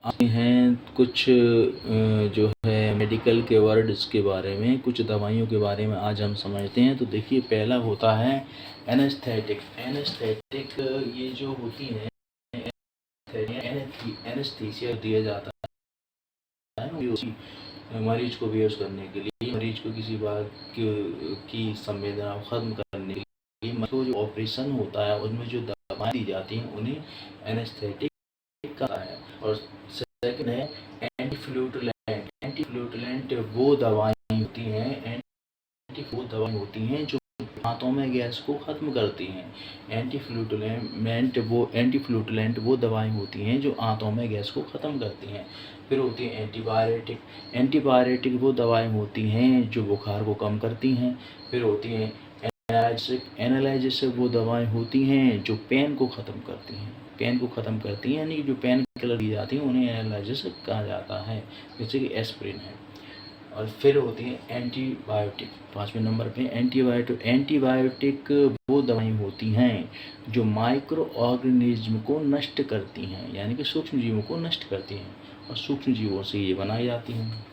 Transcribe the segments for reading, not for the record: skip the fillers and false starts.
आते हैं कुछ जो है मेडिकल के वर्ड्स के बारे में, कुछ दवाइयों के बारे में आज हम समझते हैं। तो देखिए, पहला होता है एनेस्थेटिक। एनेस्थेटिक ये जो होती है, एनेस्थीसिया दिया जाता है मरीज को बेहोश करने के लिए, मरीज को किसी बात की संवेदना खत्म करने के लिए मरीज जो ऑपरेशन होता है उनमें जो दवाएं दी जाती हैं उन्हें एनेस्थेटिक कहा है। और सेकंड है एंटीफ्लूटुलेंट। एंटीफ्लूटुलेंट वो दवाएं होती हैं, वो दवाएं होती हैं जो हाथों में गैस को ख़त्म करती हैं। एंटीफ्लूटुलेंट वो दवाएं होती हैं जो आंतों में गैस को ख़त्म करती हैं। फिर होती है एंटीबायोटिक। एंटीबायोटिक वो दवाएं होती हैं जो बुखार को कम करती हैं। फिर होती हैं एनाल्जेसिक। एनाल्जेसिक वो दवाएं होती हैं जो पेन को ख़त्म करती हैं, पेन को ख़त्म करती हैं, यानी कि जो पेन किलर दी जाती हैं उन्हें एनाल्जेसिक कहा जाता है, जैसे कि एस्प्रिन है। और फिर होती है एंटीबायोटिक। 5वें नंबर पे एंटीबायोटिक। एंटीबायोटिक वो दवाएं होती हैं जो माइक्रो ऑर्गेनिज्म को नष्ट करती हैं, यानी कि सूक्ष्म जीवों को नष्ट करती हैं, और सूक्ष्म जीवों से ये बनाई जाती हैं।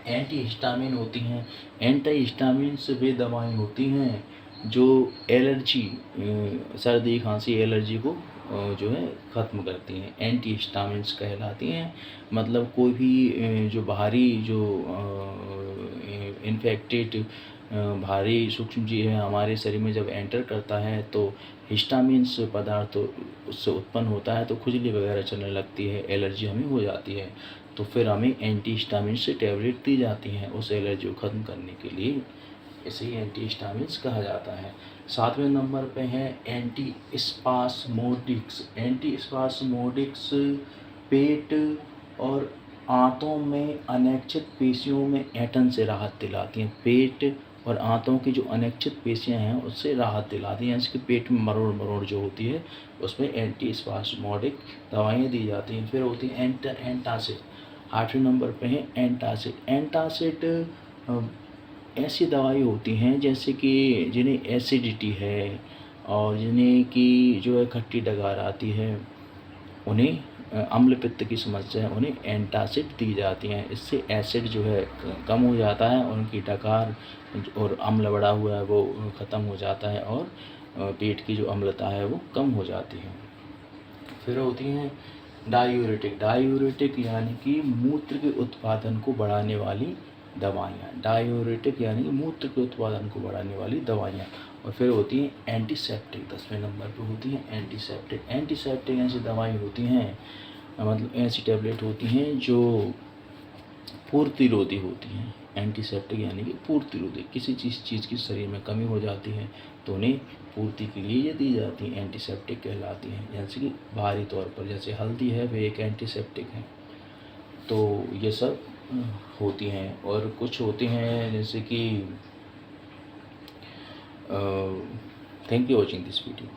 एंटीहिस्टामिन होती हैं। एंटीहिस्टामिन से वे दवाएं होती हैं जो एलर्जी, सर्दी खांसी एलर्जी को जो है ख़त्म करती हैं, एंटीहिस्टामिन्स कहलाती हैं। मतलब कोई भी जो बाहरी जो इन्फेक्टेड भारी सूक्ष्म जीव है हमारे शरीर में जब एंटर करता है तो हिस्टामिन्स पदार्थ उससे उत्पन्न होता है, तो खुजली वगैरह चलने लगती है, एलर्जी हमें हो जाती है। तो फिर हमें एंटीहिस्टामिन से टैबलेट दी जाती हैं उस एलर्जी को ख़त्म करने के लिए, इसे एंटीहिस्टामिन्स कहा जाता है। 7वें नंबर पे है एंटीस्पास्मोडिक्स। एंटीस्पास्मोडिक्स पेट और आंतों में अनैच्छित पेशियों में ऐंठन से राहत दिलाती हैं। पेट और आंतों की जो अनैच्छित पेशियां हैं उससे राहत दिलाती हैं, इसके पेट में मरोड़ मरोड़ जो होती है उसमें एंटीस्पास्मोडिक दवाइयाँ दी जाती हैं। फिर होती है एंटासिड। 8वें नंबर पे है एंटासिड। एंटासिड ऐसी दवाई होती हैं जैसे कि जिन्हें एसिडिटी है और जिन्हें कि जो है खट्टी डकार आती है, उन्हें अम्ल पित्त की समस्या है, उन्हें एंटासिड दी जाती हैं। इससे एसिड जो है कम हो जाता है, उनकी डकार और अम्ल बढ़ा हुआ है वो ख़त्म हो जाता है, और पेट की जो अम्लता है वो कम हो जाती है। फिर होती हैं डायूरेटिक। डायूरेटिक यानी कि मूत्र के उत्पादन को बढ़ाने वाली दवाइयाँ। डायूरेटिक यानी कि मूत्र के उत्पादन को बढ़ाने वाली दवाइयाँ। और फिर होती हैं एंटीसेप्टिक। 10वें नंबर पे होती हैं एंटीसेप्टिक। एंटीसेप्टिक ऐसी दवाई होती हैं, मतलब ऐसी टैबलेट होती हैं जो पूर्तिरोधी होती हैं। एंटीसेप्टिक यानी कि पूर्तिरोधी, किसी चीज़ की शरीर में कमी हो जाती है तो उन्हें पूर्ति के लिए ये दी जाती हैं, एंटीसेप्टिक कहलाती हैं। जैसे कि बाहरी तौर पर जैसे हल्दी है वे एक एंटीसेप्टिक है। तो ये सब होती हैं। और कुछ होती हैं जैसे कि thank you watching this video.